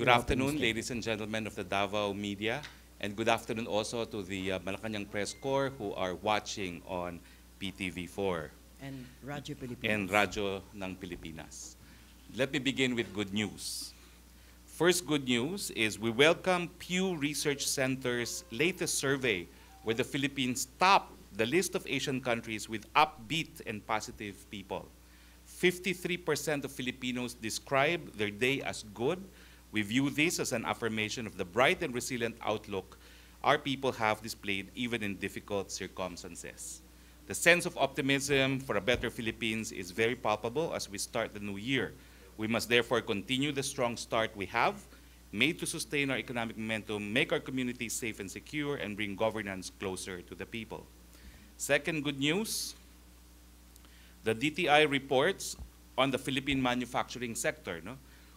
Good afternoon, ladies and gentlemen of the Davao media, and good afternoon also to the Malacanang Press Corps who are watching on PTV4 And Radyo Pilipinas. and Radyo ng Pilipinas. Let me begin with good news. First good news is we welcome Pew Research Center's latest survey where the Philippines top the list of Asian countries with upbeat and positive people. 53% of Filipinos describe their day as good. We view this as an affirmation of the bright and resilient outlook our people have displayed even in difficult circumstances. The sense of optimism for a better Philippines is very palpable as we start the new year. We must therefore continue the strong start we have made to sustain our economic momentum, make our communities safe and secure, and bring governance closer to the people. Second good news, the DTI reports on the Philippine manufacturing sector.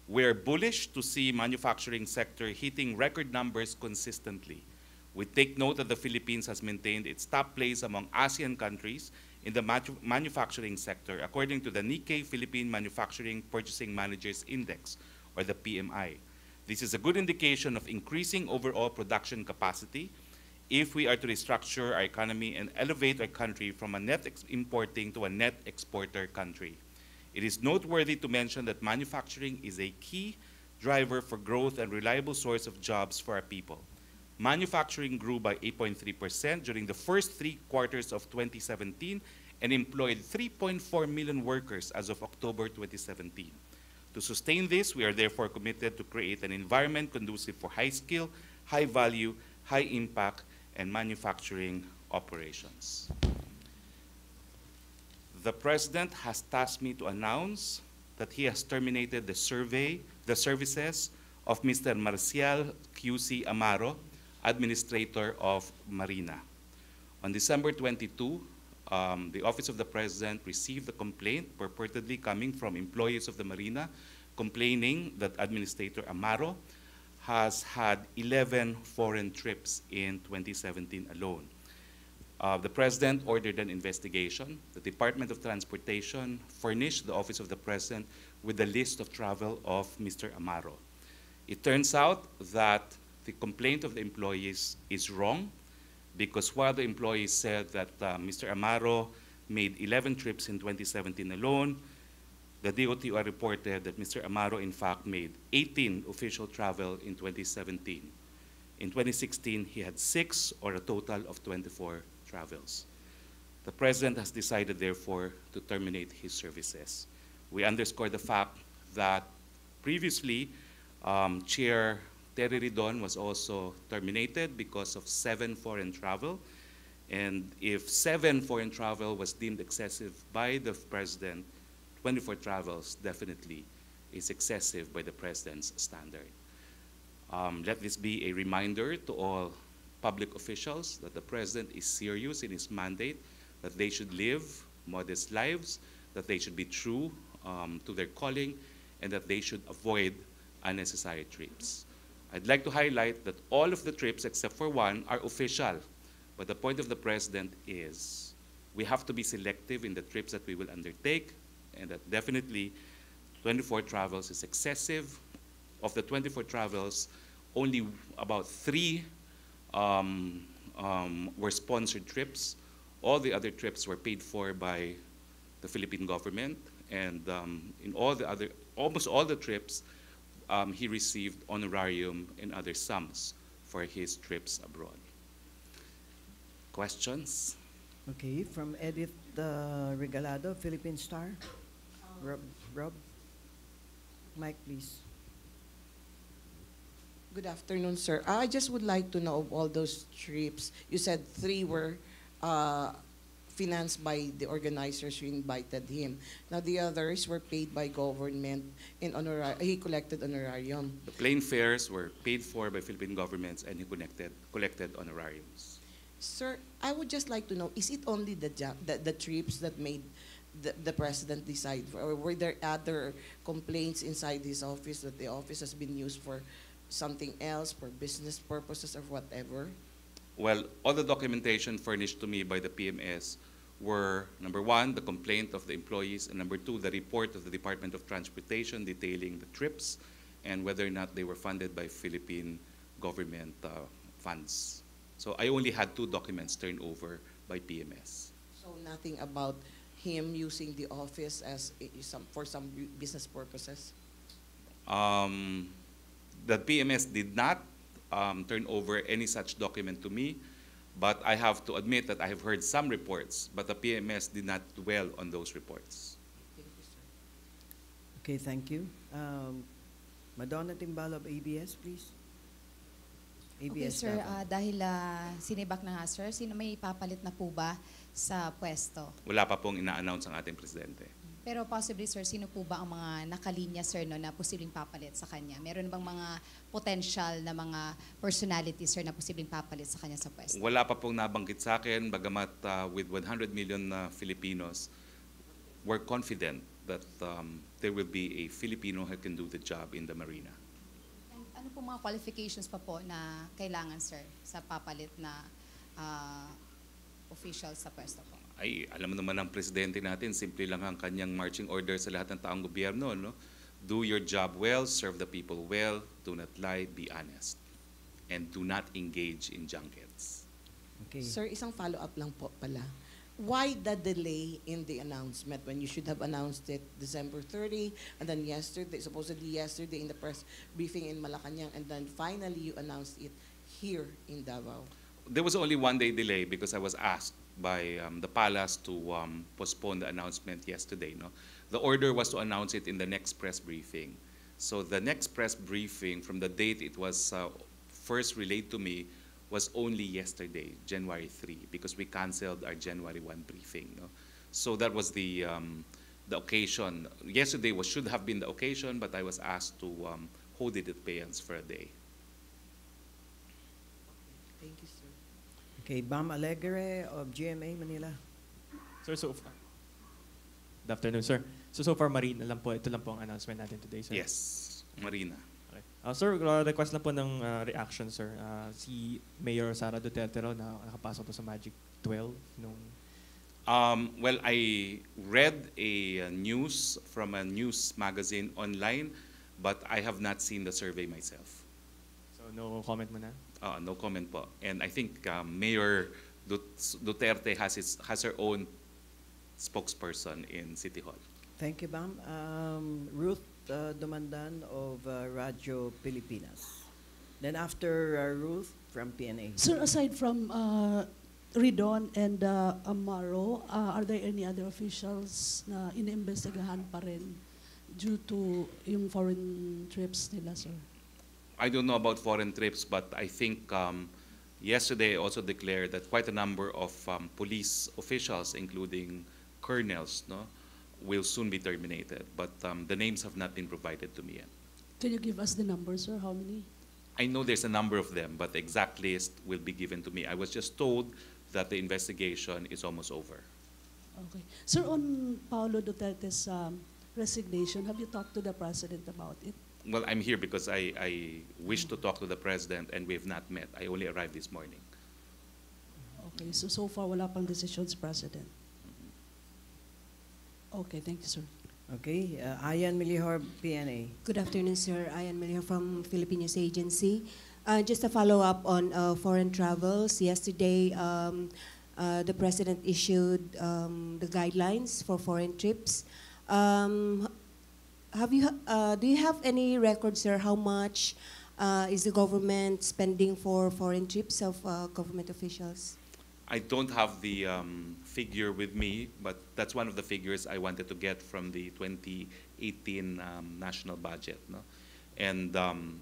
We're bullish to see manufacturing sector hitting record numbers consistently. We take note that the Philippines has maintained its top place among ASEAN countries in the manufacturing sector, according to the Nikkei Philippine Manufacturing Purchasing Managers Index, or the PMI. This is a good indication of increasing overall production capacity if we are to restructure our economy and elevate our country from a net importing to a net exporter country. It is noteworthy to mention that manufacturing is a key driver for growth and reliable source of jobs for our people. Manufacturing grew by 8.3% during the first 3 quarters of 2017 and employed 3.4 million workers as of October 2017. To sustain this, we are therefore committed to create an environment conducive for high skill, high value, high impact, and manufacturing operations. The President has tasked me to announce that he has terminated the services of Mr. Marcial QC Amaro, Administrator of Marina. On December 22, the Office of the President received a complaint purportedly coming from employees of the Marina complaining that Administrator Amaro has had 11 foreign trips in 2017 alone. The President ordered an investigation. The Department of Transportation furnished the Office of the President with a list of travel of Mr. Amaro. It turns out that the complaint of the employees is wrong because while the employees said that Mr. Amaro made 11 trips in 2017 alone, the DOTR reported that Mr. Amaro in fact made 18 official travel in 2017. In 2016, he had 6 or a total of 24 travels. The President has decided therefore to terminate his services. We underscore the fact that previously Chair Terry Ridon was also terminated because of 7 foreign travel. And if 7 foreign travel was deemed excessive by the President, 24 travels definitely is excessive by the President's standard. Let this be a reminder to all public officials that the President is serious in his mandate, that they should live modest lives, that they should be true to their calling, and that they should avoid unnecessary trips. I'd like to highlight that all of the trips except for 1 are official, but the point of the President is we have to be selective in the trips that we will undertake, and that definitely 24 travels is excessive. Of the 24 travels, only about 3 were sponsored trips. All the other trips were paid for by the Philippine government, and in almost all the trips, he received honorarium and other sums for his trips abroad. Questions? Okay, from Edith Regalado, Philippine Star. Rob, Mike, please. Good afternoon, sir. I just would like to know of all those trips. You said 3 were financed by the organizers who invited him. Now the others were paid by government and he collected honorarium. The plane fares were paid for by Philippine governments and he collected honorariums. Sir, I would just like to know, is it only the trips that made the President decide for, or were there other complaints inside his office that the office has been used for something else, for business purposes or whatever? Well, all the documentation furnished to me by the PMS were, number 1, the complaint of the employees, and number 2, the report of the Department of Transportation detailing the trips, and whether or not they were funded by Philippine government funds. So I only had 2 documents turned over by PMS. So nothing about him using the office as for some business purposes? The PMS did not turn over any such document to me, but I have to admit that I have heard some reports, but the PMS did not dwell on those reports. Thank you, sir. Okay, thank you. Madonna Timbal of ABS, please. Okay, ABS sir. Davao. Dahil sinibak na nga, sir, sino may ipapalit na po ba sa pwesto? Wala pa pong ina-announce ang ating presidente. Pero possibly, sir, sino po ba ang mga nakalinya, sir, no, na posibleng papalit sa kanya? Meron bang mga potential na mga personalities, sir, na posibleng papalit sa kanya sa pwesto? Wala pa pong nabanggit sa akin, bagamat with 100 million Filipinos, we're confident that there will be a Filipino who can do the job in the marina. And ano po mga qualifications pa po na kailangan, sir, sa papalit na official sa pwesto po? Ay, alam mo naman ang presidente natin, simple lang ang kanyang marching order sa lahat ng taong gobyerno, no? Do your job well, serve the people well, do not lie, be honest, and do not engage in junkets. Okay. Sir, isang follow-up lang po pala. Why the delay in the announcement when you should have announced it December 30 and then supposedly yesterday in the press briefing in Malacanang, and then finally you announced it here in Davao? There was only 1-day delay because I was asked by the palace to postpone the announcement yesterday. No? The order was to announce it in the next press briefing. So the next press briefing from the date it was first relayed to me was only yesterday, January 3, because we canceled our January 1 briefing. No? So that was the occasion. Yesterday should have been the occasion, but I was asked to hold it at abeyance for a day. Thank you, sir. Okay, Bam Alegre of GMA Manila. Sir, good afternoon, sir. So far, Marina lang po. Ito lang po ang announcement natin today, sir. Yes, Marina. Okay. Sir, request lang po ng reaction, sir. Si Mayor Sara Duterte raw na nakapasok to sa Magic 12 nung... Well, I read a news from a news magazine online, but I have not seen the survey myself. So no comment mo na? No comment po. And I think Mayor Duterte has her own spokesperson in City Hall. Thank you, Bam. Ruth Dumandan of Radyo Pilipinas. Then after Ruth from PNA. Sir, aside from Ridon and Amaro, are there any other officials na iniimbestigahan pa rin due to yung foreign trips nila, sir? I don't know about foreign trips, but I think yesterday I also declared that quite a number of police officials, including colonels, no, will soon be terminated. But the names have not been provided to me yet. Can you give us the numbers, sir? How many? I know there's a number of them, but the exact list will be given to me. I was just told that the investigation is almost over. Okay. Sir, on Paulo Duterte's resignation, have you talked to the president about it? Well, I'm here because I wish to talk to the president, and we have not met. I only arrived this morning. Okay, so far wala pang decisions, President. Okay, thank you, sir. Okay, Ayan Milihor, PNA. Good afternoon, sir. Ayan Melio from Philippine News Agency. Just a follow-up on foreign travels. Yesterday, the President issued the guidelines for foreign trips. Do you have any records, sir, how much is the government spending for foreign trips of government officials? I don't have the figure with me, but that's one of the figures I wanted to get from the 2018 national budget. No? And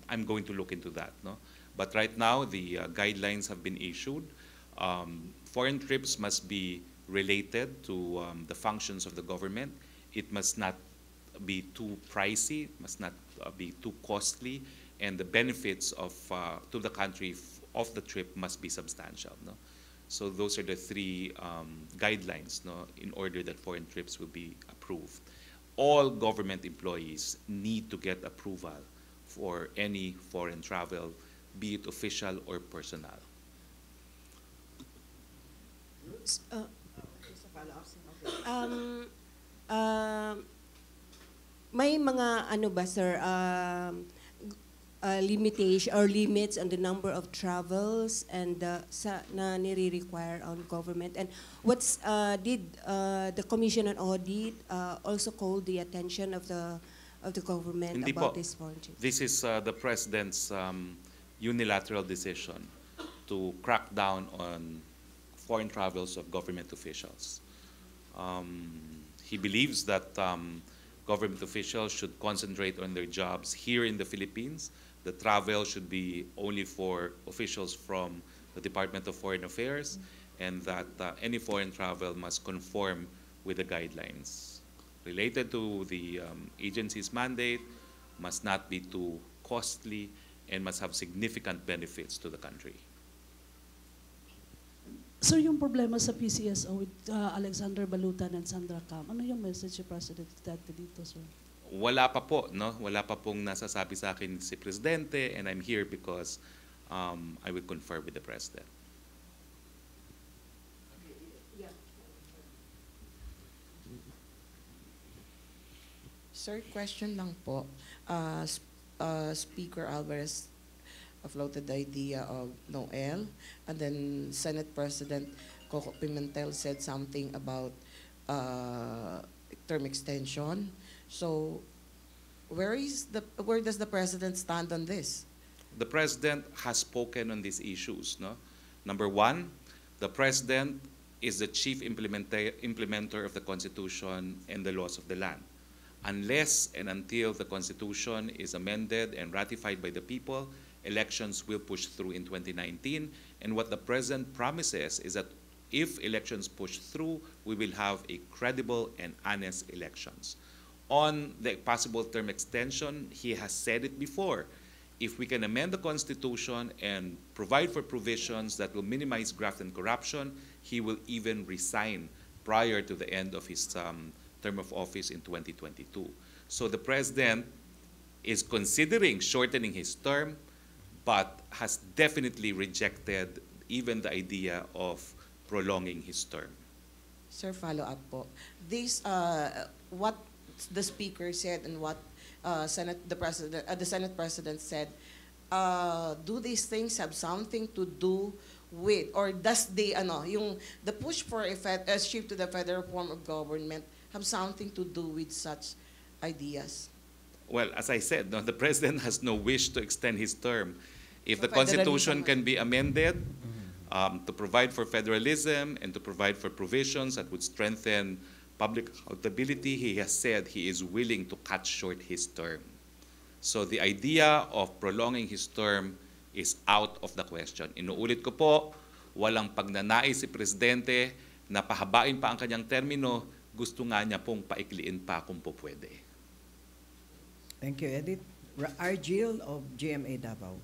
I'm going to look into that. No? But right now, the guidelines have been issued. Foreign trips must be related to the functions of the government. It must not be too pricey, must not be too costly, and the benefits of to the country of the trip must be substantial. No? So those are the 3 guidelines, no, in order that foreign trips will be approved. All government employees need to get approval for any foreign travel, be it official or personal. May mga ano ba, sir, limitation or limits on the number of travels and na nire-require on government? And did the Commission on Audit also call the attention of the government Hindi about po. this foreign trips? This is the President's unilateral decision to crack down on foreign travels of government officials. He believes that government officials should concentrate on their jobs here in the Philippines. The travel should be only for officials from the Department of Foreign Affairs, and that any foreign travel must conform with the guidelines related to the agency's mandate, must not be too costly, and must have significant benefits to the country. Sir, yung problema sa PCSO with Alexander Balutan and Sandra Cam, ano yung message ni President Duterte dito, sir? Wala pa po, no? Wala pa pong nasasabi sa akin si Presidente, and I'm here because I will confer with the President. Sir, question lang po. Speaker Alvarez floated the idea of Noel, and then Senate President Coco Pimentel said something about term extension. So, where does the President stand on this? The President has spoken on these issues, no? Number one, the President is the chief implementer of the Constitution and the laws of the land. Unless and until the Constitution is amended and ratified by the people, elections will push through in 2019. And what the President promises is that if elections push through, we will have a credible and honest elections. On the possible term extension, he has said it before. If we can amend the Constitution and provide for provisions that will minimize graft and corruption, he will even resign prior to the end of his term of office in 2022. So the President is considering shortening his term, but has definitely rejected even the idea of prolonging his term. Sir, follow up po. This, what the Speaker said and what the Senate President said, do these things have something to do with, or does the push for a shift to the federal form of government have something to do with such ideas? Well, as I said, no, the President has no wish to extend his term. If the Federalism. Constitution can be amended to provide for federalism and to provide for provisions that would strengthen public accountability, he has said he is willing to cut short his term. So the idea of prolonging his term is out of the question. Inuulit ko po, walang pagnanais si Presidente na pahabain pa ang kanyang termino, gusto nga niya pong paikliin pa kung po pwede. Thank you, Edith. Argil of GMA Davao.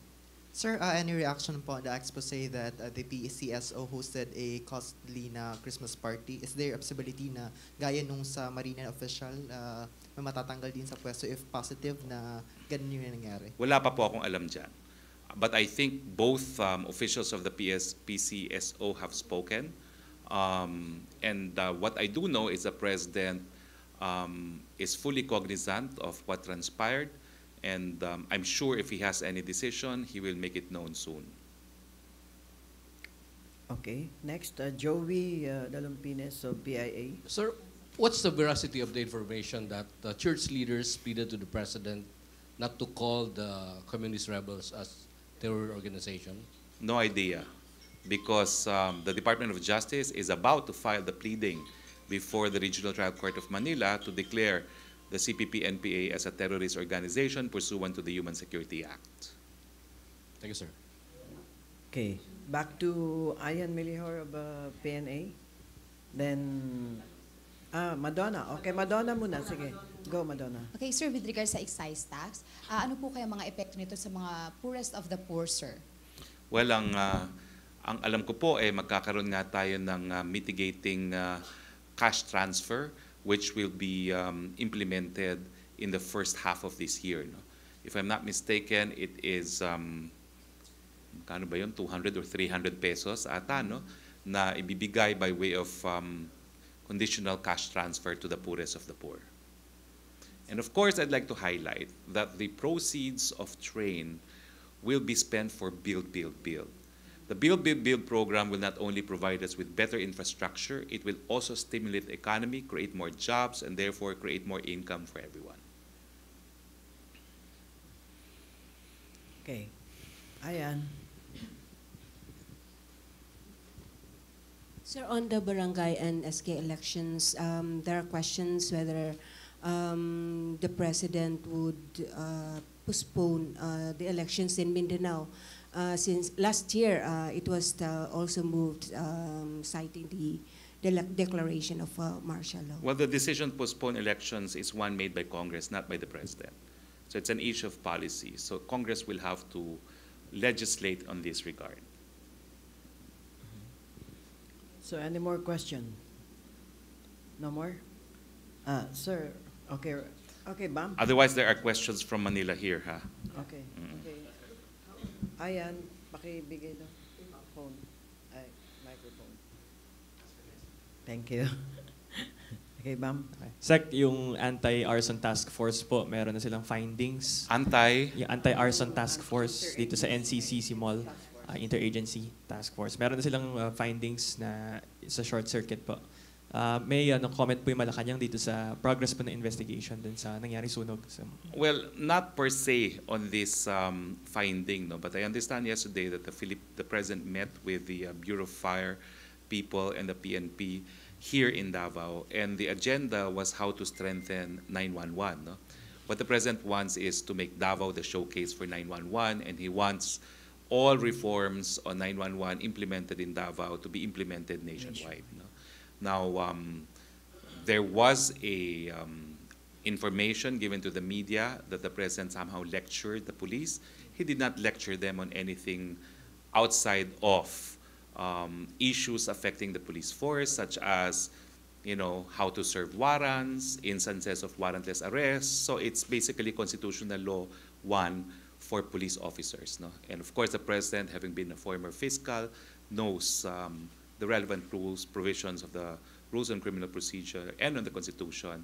Sir, any reaction po on the expose that the PCSO hosted a costly na Christmas party? Is there a possibility na gaya nung sa Marina official, may matatanggal din sa pwesto if positive na ganun yung nangyari? Wala pa po akong alam dyan. But I think both officials of the PCSO have spoken. And what I do know is the President is fully cognizant of what transpired. And I'm sure if he has any decision, he will make it known soon. Okay. Next, Joey Dalumpines of BIA. Sir, what's the veracity of the information that the church leaders pleaded to the President not to call the communist rebels as terror organization? No idea. Because the Department of Justice is about to file the pleading before the Regional Trial Court of Manila to declare the CPP-NPA as a terrorist organization pursuant to the Human Security Act. Thank you, sir. Okay. Back to Ian Milihor of PNA. Then, Madonna. Okay, Madonna muna. Sige. Go, Madonna. Okay, sir, with regards sa excise tax, ano po kaya mga epekto nito sa mga poorest of the poor, sir? Well, ang alam ko po magkakaroon nga tayo ng mitigating cash transfer which will be implemented in the first half of this year. No? If I'm not mistaken, it is, kano ba yun, 200 or 300 pesos ata, no? Na ibibigay by way of conditional cash transfer to the poorest of the poor. And of course, I'd like to highlight that the proceeds of train will be spent for build, build, build. The Build, Build, Build program will not only provide us with better infrastructure, it will also stimulate the economy, create more jobs, and therefore create more income for everyone. Okay. Ayan. Sir, on the barangay and SK elections, there are questions whether the president would postpone the elections in Mindanao. Since last year, it was also moved, citing the declaration of martial law. Well, the decision to postpone elections is one made by Congress, not by the president. So it's an issue of policy. So Congress will have to legislate on this regard. So any more question? No more? Sir, okay. Okay, Bam? Otherwise, there are questions from Manila here, ha? Okay. Okay. Ayan, pakibigay daw. Phone. Ay, microphone. Thank you. Okay, Bam? Sec, yung anti-arson task force po, meron na silang findings. Yung anti-arson task force dito sa NCCC Mall, interagency task force. Meron na silang findings na sa short circuit po. May comment po yung Malacanang dito sa progress po ng investigation dun sa nangyari sunog. Well, not per se on this finding, no, but I understand yesterday that the president met with the Bureau of Fire people and the PNP here in Davao, and the agenda was how to strengthen 911. No? What the president wants is to make Davao the showcase for 911, and he wants all reforms on 911 implemented in Davao to be implemented nationwide. No? Now, there was a information given to the media that the president somehow lectured the police. He did not lecture them on anything outside of issues affecting the police force, such as, how to serve warrants, instances of warrantless arrests. So it's basically constitutional law 1 for police officers. No? And of course, the president, having been a former fiscal, knows the relevant rules, provisions of the rules on criminal procedure and on the Constitution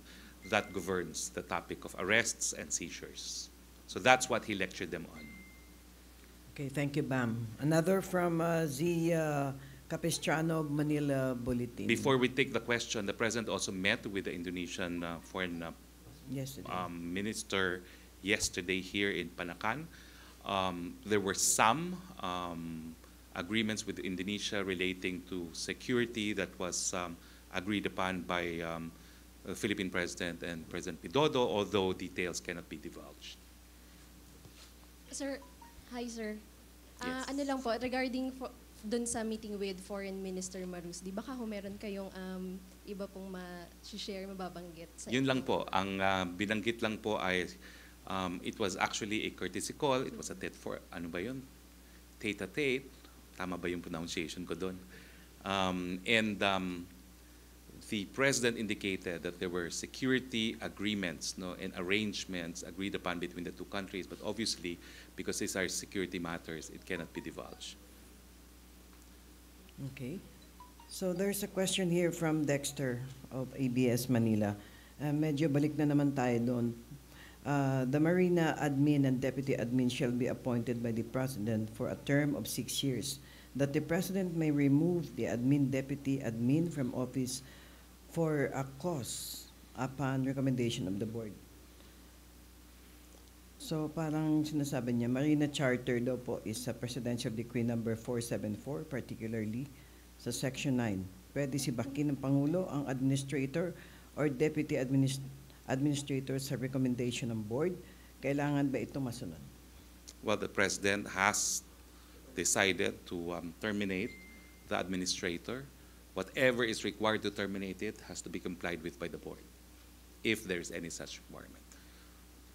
that governs the topic of arrests and seizures. So that's what he lectured them on. Okay, thank you, Bam. Another from Z. Capistrano, Manila Bulletin. Before we take the question, the president also met with the Indonesian foreign minister yesterday here in Panacan. There were some agreements with Indonesia relating to security that was agreed upon by the Philippine President and President Widodo, although details cannot be divulged. Sir, hi sir. Yes. Ano lang po, regarding dun sa meeting with Foreign Minister Marus, di baka meron kayong iba pong ma-share, mababanggit sa Yun lang po. Ang binanggit lang po ay it was actually a courtesy call. It was a tete-a-tete. Tama ba yung pronunciation ko doon? The president indicated that there were security agreements, and arrangements agreed upon between the two countries, but obviously, because these are security matters, it cannot be divulged. Okay. So there's a question here from Dexter of ABS Manila. Medyo balik na naman tayo doon. The Marina admin and deputy admin shall be appointed by the president for a term of 6 years. That the president may remove the admin, deputy admin from office for a cause upon recommendation of the board. So parang sinasabi niya, Marina Charter daw po is a Presidential Decree number 474, particularly sa Section 9. Pwede sibakin ng Pangulo ang administrator or deputy administrator sa recommendation ng board. Kailangan ba ito masunod? Well, the president has decided to terminate the administrator. Whatever is required to terminate it has to be complied with by the board, if there's any such requirement.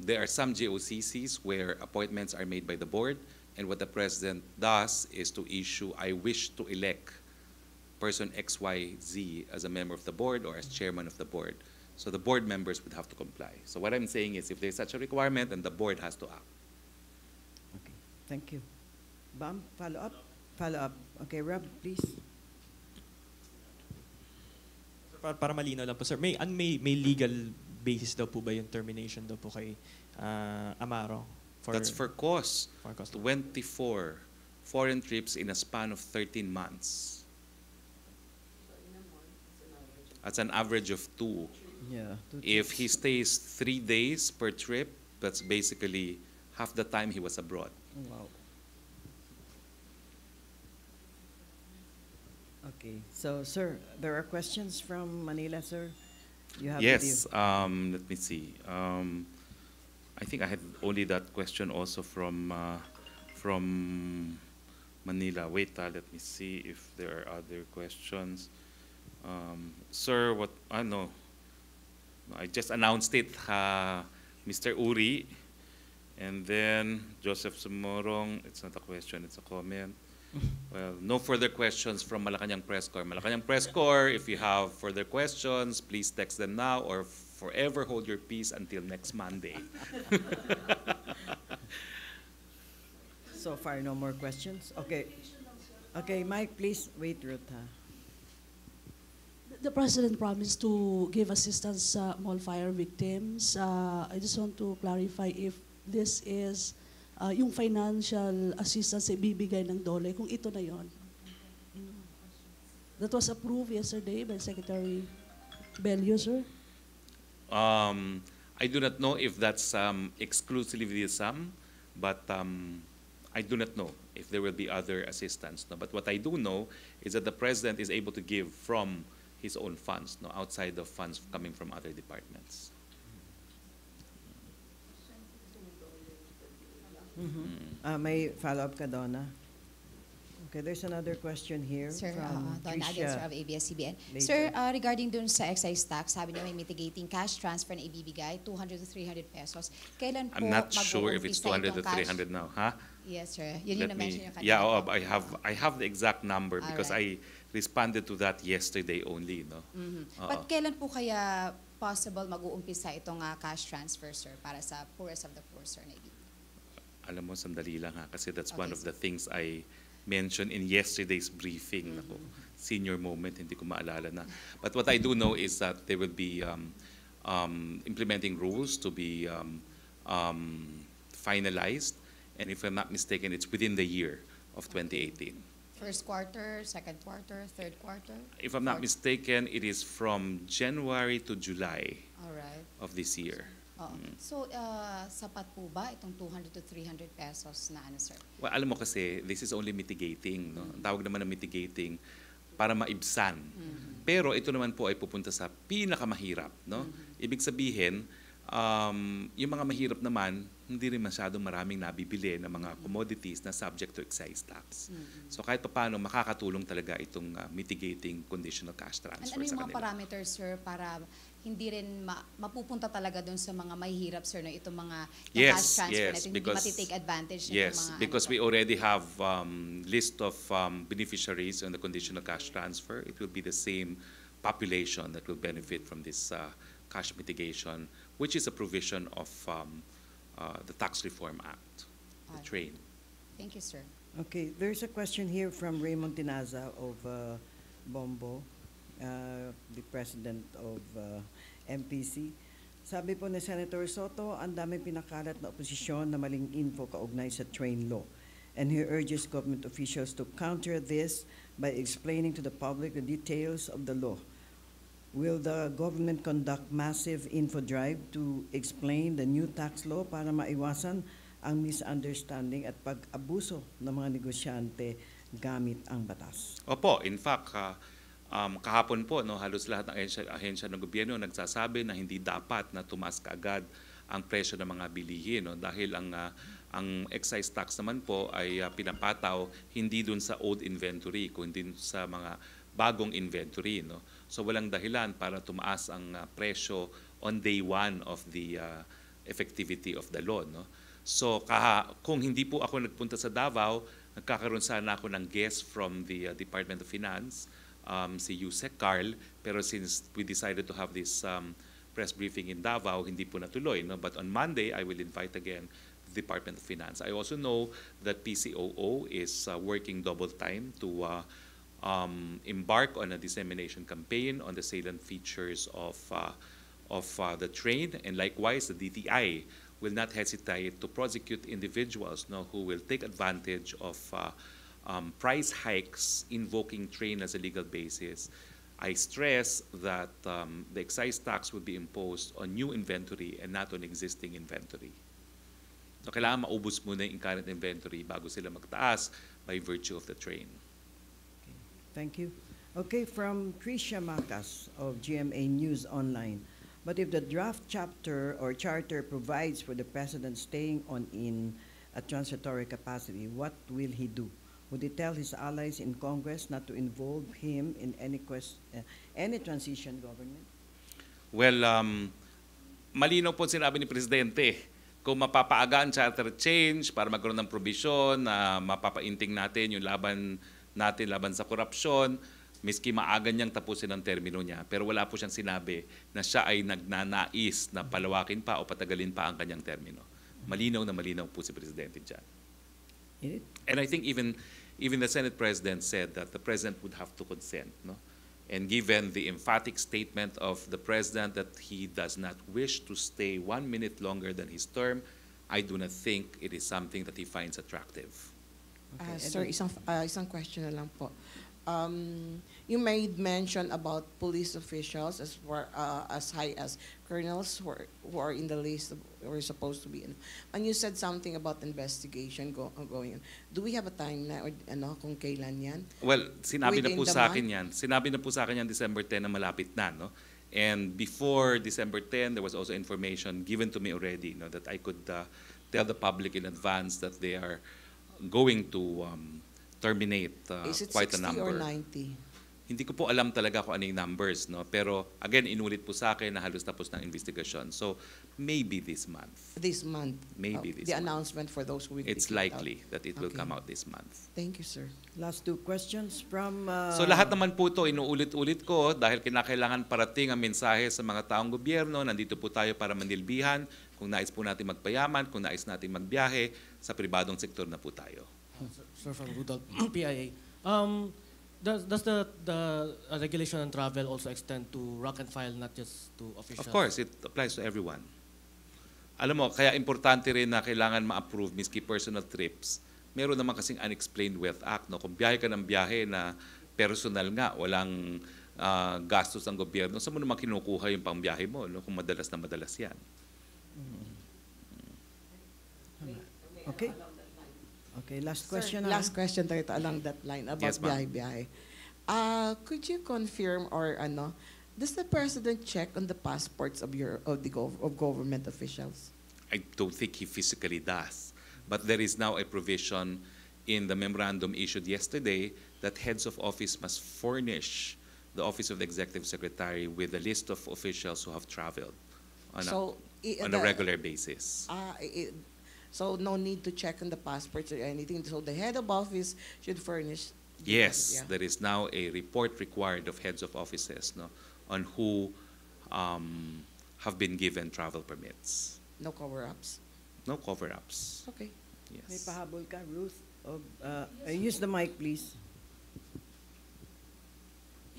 There are some GOCCs where appointments are made by the board, and what the president does is to issue, I wish to elect person XYZ as a member of the board or as chairman of the board. So the board members would have to comply. So what I'm saying is if there's such a requirement, then the board has to act. Okay, thank you. Bam, follow up? Follow up. Okay, Rob, please. Para malinaw lang po, sir, may legal basis daw po ba yung termination daw po kay Amaro? That's for cause. For cause. 24 foreign trips in a span of 13 months. That's an average of 2. Yeah. If he stays 3 days per trip, that's basically half the time he was abroad. Wow. Okay. So, sir, there are questions from Manila, sir? You have Yes. Let me see. I think I had only that question also from Manila. Wait, let me see if there are other questions. Sir, what? No. I just announced it, Mr. Uri. And then Joseph Sumorong, it's not a question, it's a comment. Well, no further questions from Malacanang Press Corps. Malacanang Press Corps, if you have further questions, please text them now or forever hold your peace until next Monday. So far, no more questions? Okay. Okay, Mike, please. Wait, Ruth. The President promised to give assistance sa mall fire victims. I just want to clarify if this is yung financial assistance na ibibigay ng DOLE, kung ito na yon. That was approved yesterday by Secretary Bello, sir? I do not know if that's exclusively the sum, but I do not know if there will be other assistance. No? But what I do know is that the President is able to give from his own funds, no, outside of funds coming from other departments. May follow-up ka, Donna? Okay, there's another question here Sir, from Donna Adel, Tricia. sir, of ABS-CBN. Later. Sir, regarding dun sa excise tax, sabi niya may mitigating cash transfer na ibibigay, 200 to 300 pesos. Kailan po I'm not sure if it's 200 to 300 now, huh? Yes, sir. Yun yung na-mention yung kanina. Yeah, po. I have the exact number because Alright. I responded to that yesterday only, no? But kailan po kaya possible mag-uumpisa itong cash transfer, sir, para sa poorest of the poor, sir, na ibibigay? Alam mo, sandali lang ha, kasi that's one Okay, of the things I mentioned in yesterday's briefing. Naku, senior moment, hindi ko maalala na. But what I do know is that there will be implementing rules to be finalized, and if I'm not mistaken, it's within the year of 2018. First quarter, second quarter, third quarter? If I'm not mistaken, it is from January to July Alright. of this year. So, sapat po ba itong 200 to 300 pesos na ano, sir? Well, alam mo kasi, this is only mitigating. No? Ang tawag naman ng mitigating para maibsan. Pero ito naman po ay pupunta sa pinakamahirap. No? Ibig sabihin, yung mga mahirap naman, hindi rin masyadong maraming nabibili ng mga commodities na subject to excise tax. So kahit paano, makakatulong talaga itong mitigating conditional cash transfer Ano sa yung mga kanila. parameters, sir, para hindi rin mapupunta talaga doon sa mga mahihirap, sir, no? Itong mga cash transfer na ito, hindi matitake advantage ng yes, mga because we already have list of beneficiaries on the conditional cash transfer. It will be the same population that will benefit from this cash mitigation, which is a provision of the Tax Reform Act, the train. Thank you, sir. Okay, there's a question here from Raymond Tinaza of Bombo, the president of MPC. Sabi po ni Senator Soto, ang daming pinakalat na oposisyon na maling info kaugnay sa train law. And he urges government officials to counter this by explaining to the public the details of the law. Will the government conduct massive info drive to explain the new tax law para maiwasan ang misunderstanding at pag-abuso ng mga negosyante gamit ang batas? Opo, in fact, kahapon po, no, halos lahat ng ahensya ng gobyerno nagsasabi na hindi dapat na tumaas kaagad ang presyo ng mga bilihin, no, dahil ang excise tax naman po ay pinapataw hindi dun sa old inventory, kundi sa mga bagong inventory. No? So walang dahilan para tumaas ang presyo on day one of the effectivity of the law. No? So kung hindi po ako nagpunta sa Davao, nagkakaroon sana ako ng guest from the Department of Finance, si Yusek Carl, pero since we decided to have this press briefing in Davao, hindi po natuloy. No? But on Monday, I will invite again the Department of Finance. I also know that PCOO is working double time to embark on a dissemination campaign on the salient features of of the train, and likewise the DTI will not hesitate to prosecute individuals who will take advantage of price hikes invoking train as a legal basis. I stress that the excise tax would be imposed on new inventory and not on existing inventory. So kailangan maubos muna yung current inventory bago sila magtaas by virtue of the train. Okay. Thank you. Okay, from Tricia Macas of GMA News Online. But if the draft chapter or charter provides for the president staying on in a transitory capacity, what will he do? Would he tell his allies in Congress not to involve him in any transition government? Well, malinaw po sinabi ni Presidente. Kung mapapaaga ang charter change para magkaroon ng probisyon na mapapainting natin yung laban natin laban sa korupsyon, miski maaga niyang tapusin ang termino niya. Pero wala po siyang sinabi na siya ay nagnanais na palawakin pa o patagalin pa ang kanyang termino. Malinaw na malinaw po si Presidente dyan. And I think even the Senate President said that the President would have to consent. No? And given the emphatic statement of the President that he does not wish to stay 1 minute longer than his term, I do not think it is something that he finds attractive. Okay. Sir, isang question na lang po. You made mention about police officials as high as colonels who are in the list who are supposed to be in. And you said something about investigation going on. Do we have a time na kung kailan yan? Well, sinabi na po sa akin yan. Sinabi na po sa akin yan December 10 na malapit na, no? And before December 10, there was also information given to me already, that I could tell the public in advance that they are going to terminate quite a number. Is it 60 or 90? Hindi ko po alam talaga kung ano yung numbers, no? Pero again, inulit po sa akin na halos tapos ng investigasyon. So maybe this month. This month? Maybe this the month. Announcement for those who will It's likely that it will come out this month. Thank you, sir. Last two questions from... So lahat naman po ito, inuulit-ulit ko dahil kinakailangan parating ang mensahe sa mga taong gobyerno. Nandito po tayo para manilbihan. Kung nais po natin magpayaman, kung nais natin magbiyahe, sa pribadong sektor na po tayo. Sir, from Rudolph, PIA. Does the regulation on travel also extend to rank and file, not just to officials? Of course, it applies to everyone. Alam mo, kaya importante rin na kailangan ma-approve miski personal trips. Meron naman kasing unexplained wealth act. No? Kung biyahe ka ng biyahe na personal nga, walang gastos ng gobyerno, saan mo naman kinukuha yung pangbiyahe mo, no? Kung madalas na madalas yan. Okay. Okay, last question. Sir, last question tayo along that line about Yes, ma'am. biyahe-biyahe. Could you confirm or does the president check on the passports of government officials? I don't think he physically does. But there is now a provision in the memorandum issued yesterday that heads of office must furnish the Office of the Executive Secretary with a list of officials who have traveled on a regular basis. So no need to check on the passports or anything. So the head of office should furnish. Yes, there is now a report required of heads of offices, no, on who have been given travel permits. No cover-ups? No cover-ups. Okay. Yes. May pahabol ka, Ruth? Use the mic, please.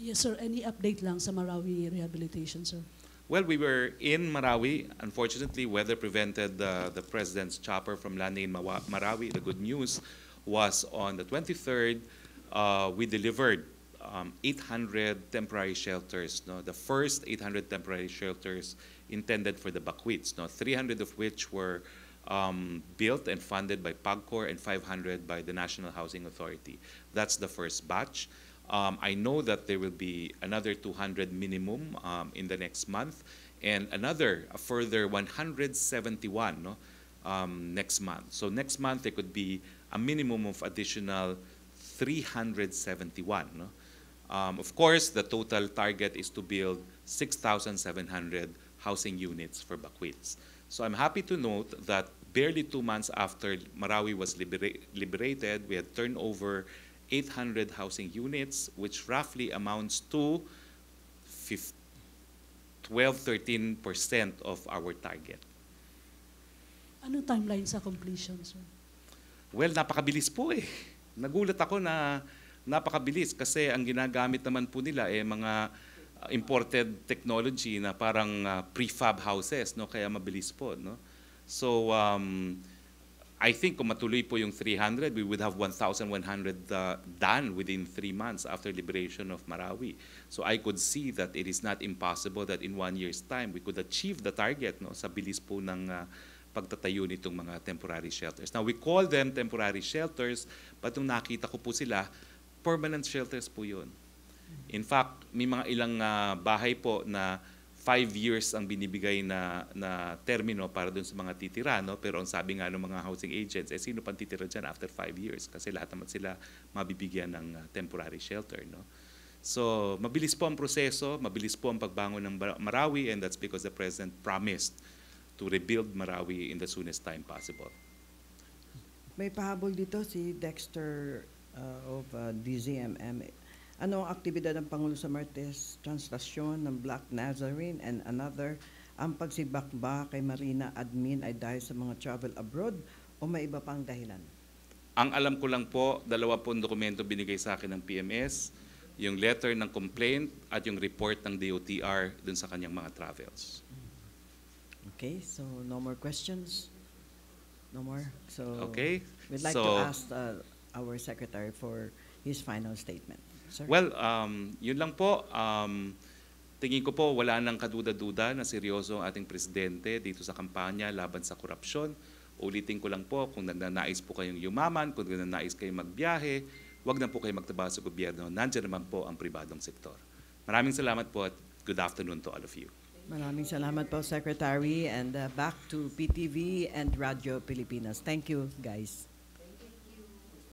Yes, sir. Any update lang sa Marawi rehabilitation, sir? Well, we were in Marawi. Unfortunately, weather prevented the President's chopper from landing in Marawi. The good news was on the 23rd, we delivered 800 temporary shelters. No? The first 800 temporary shelters intended for the Bakwits, 300 of which were built and funded by PAGCOR and 500 by the National Housing Authority. That's the first batch. I know that there will be another 200 minimum in the next month, and a further 171 next month. So next month there could be a minimum of additional 371. No? Of course, the total target is to build 6,700 housing units for Bakwits. So I'm happy to note that barely 2 months after Marawi was liberated, we had turned over 800 housing units, which roughly amounts to 12-13% of our target. Ano timeline sa completion, sir? Well, napakabilis po eh. Nagulat ako na napakabilis kasi ang ginagamit naman po nila mga imported technology na parang prefab houses, no? Kaya mabilis po, no? So I think kung matuloy po yung 300, we would have 1,100 done within 3 months after liberation of Marawi. So I could see that it is not impossible that in 1 year's time we could achieve the target, no, sa bilis po ng pagtatayo nitong mga temporary shelters. Now we call them temporary shelters, but nung nakita ko po sila, permanent shelters po yun. In fact, may mga ilang bahay po na 5 years ang binibigay na termino para dun sa mga titira, no? Pero ang sabi nga ng mga housing agents, sino pang titira dyan after 5 years? Kasi lahat naman sila mabibigyan ng temporary shelter, no? So, mabilis po ang proseso, mabilis po ang pagbangon ng Marawi, and that's because the President promised to rebuild Marawi in the soonest time possible. May pahabol dito si Dexter of DZMM. Ano ang aktibidad ng Pangulo sa Martes? Translasyon ng Black Nazarene and another, ang pagsibak ba kay Marina admin ay dahil sa mga travel abroad o may iba pang dahilan? Ang alam ko lang po, 2 dokumento binigay sa akin ng PMS, yung letter ng complaint at yung report ng DOTR dun sa kanyang mga travels. Okay, so no more questions? No more? So okay. We'd like to ask our Secretary for his final statement. Sir? Well, yun lang po. Tingin ko po wala nang kaduda-duda na seryoso ang ating presidente dito sa kampanya laban sa korupsyon. Ulitin ko lang po, kung nagnanais po kayong yumaman, kung nagnanais kayong magbiyahe, wag na po kayo magtrabaho sa gobyerno. Nandiyan naman po ang pribadong sektor. Maraming salamat po at good afternoon to all of you. Maraming salamat po, Secretary. And back to PTV and Radio Pilipinas. Thank you, guys.